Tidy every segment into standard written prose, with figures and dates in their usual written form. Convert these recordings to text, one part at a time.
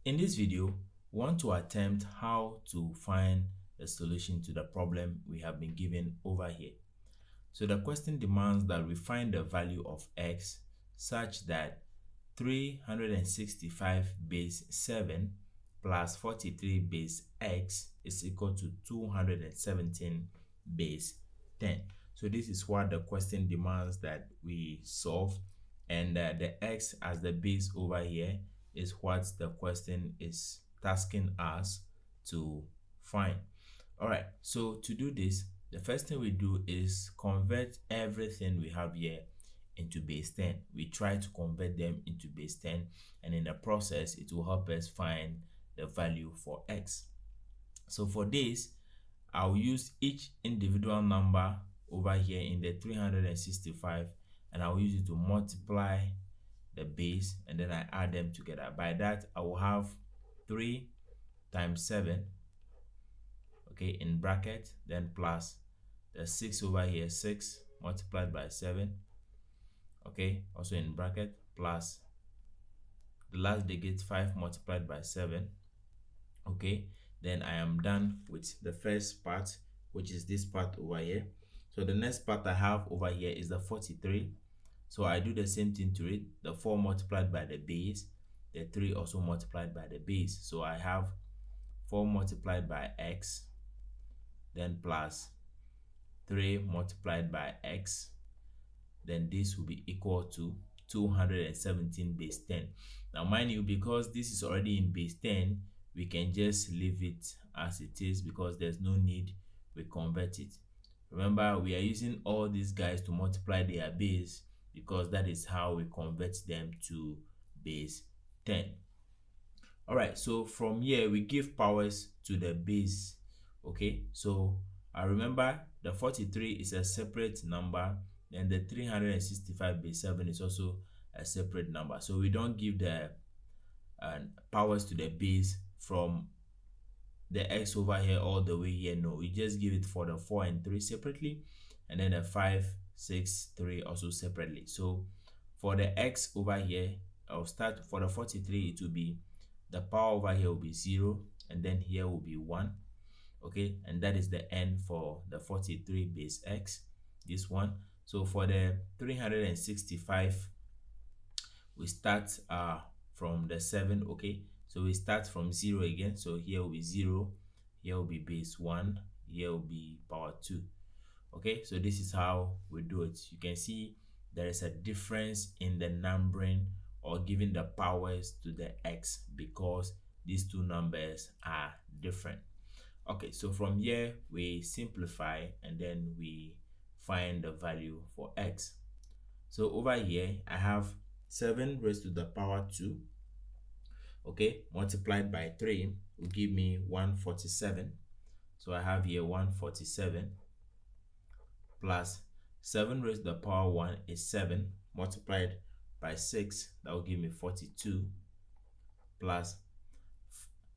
In this video, we want to attempt how to find the solution to the problem we have been given over here. So the question demands that we find the value of x such that 365 base 7 plus 43 base x is equal to 217 base 10. So this is what the question demands that we solve, and the x as the base over here is what the question is tasking us to find. All right, so to do this, the first thing we do is convert everything we have here into base 10. We try to convert them into base 10, and in the process it will help us find the value for x. So for this, I'll use each individual number over here in the 365, and I'll use it to multiply the base, and then I add them together. By that, I will have 3 times 7, okay, in bracket, then plus the 6 over here, 6 multiplied by 7, okay, also in bracket, plus the last digit 5 multiplied by 7, okay. Then I am done with the first part, which is this part over here. So the next part I have over here is the 43. So I do the same thing to it. The 4 multiplied by the base, the 3 also multiplied by the base. So I have 4 multiplied by x, then plus 3 multiplied by x, then this will be equal to 217 base 10. Now mind you, because this is already in base 10, we can just leave it as it is because there's no need we convert it. Remember, we are using all these guys to multiply their base because that is how we convert them to base 10. All right, so from here we give powers to the base. Okay, so I remember the 43 is a separate number, and the 365 base 7 is also a separate number. So we don't give the powers to the base from the x over here all the way here. No, we just give it for the 4 and 3 separately, and then the 5, 6, 3 also separately. So for the x over here, I'll start for the 43. It will be the power over here will be 0, and then here will be 1, okay, and that is the end for the 43 base x, this one. So for the 365, we start from the 7, okay, so we start from 0 again. So here will be 0, here will be base 1, here will be power 2. Okay, so this is how we do it. You can see there is a difference in the numbering or giving the powers to the x because these two numbers are different. Okay, so from here we simplify and then we find the value for x. So over here I have 7 raised to the power 2, okay, multiplied by 3 will give me 147. So I have here 147 plus 7 raised to the power 1 is 7 multiplied by 6, that will give me 42, plus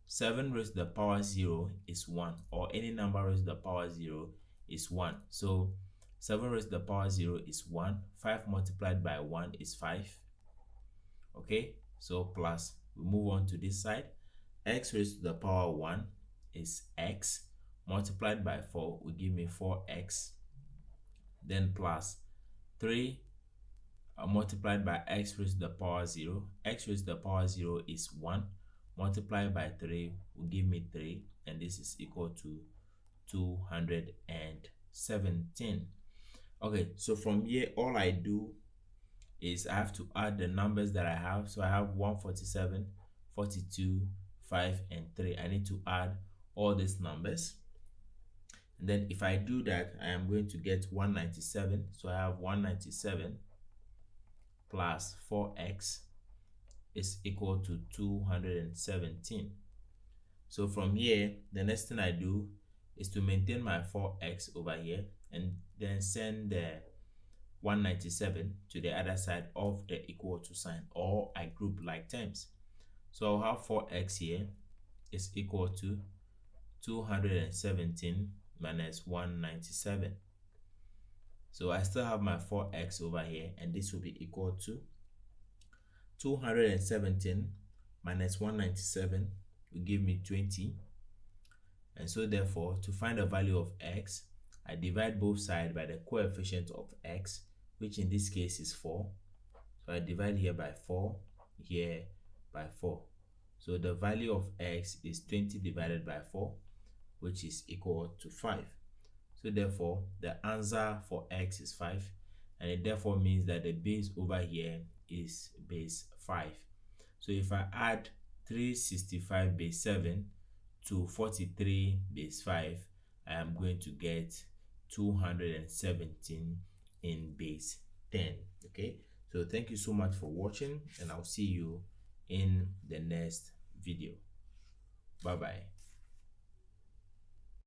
7 raised to the power 0 is 1, or any number raised to the power 0 is 1. So 7 raised to the power 0 is 1, 5 multiplied by 1 is 5, okay. So plus, we move on to this side, x raised to the power 1 is x multiplied by 4 will give me 4x, then plus 3 multiplied by x raised to the power 0. X raised to the power 0 is 1 multiplied by 3 will give me 3, and this is equal to 217. Okay, so from here all I do is I have to add the numbers that I have. So I have 147, 42, 5 and 3. I need to add all these numbers, and then if I do that, I am going to get 197. So I have 197 plus 4x is equal to 217. So from here, the next thing I do is to maintain my 4x over here and then send the 197 to the other side of the equal to sign, or I group like terms. So I'll have 4x here is equal to 217 minus 197. So I still have my 4x over here, and this will be equal to 217 minus 197 will give me 20. And so therefore, to find the value of x, I divide both sides by the coefficient of x, which in this case is 4. So I divide here by 4, here by 4. So the value of x is 20 divided by 4, which is equal to 5. So therefore, the answer for x is 5, and it therefore means that the base over here is base 5. So if I add 365 base 7 to 43 base 5, I am going to get 217 in base 10. Okay, so thank you so much for watching, and I'll see you in the next video. Bye bye.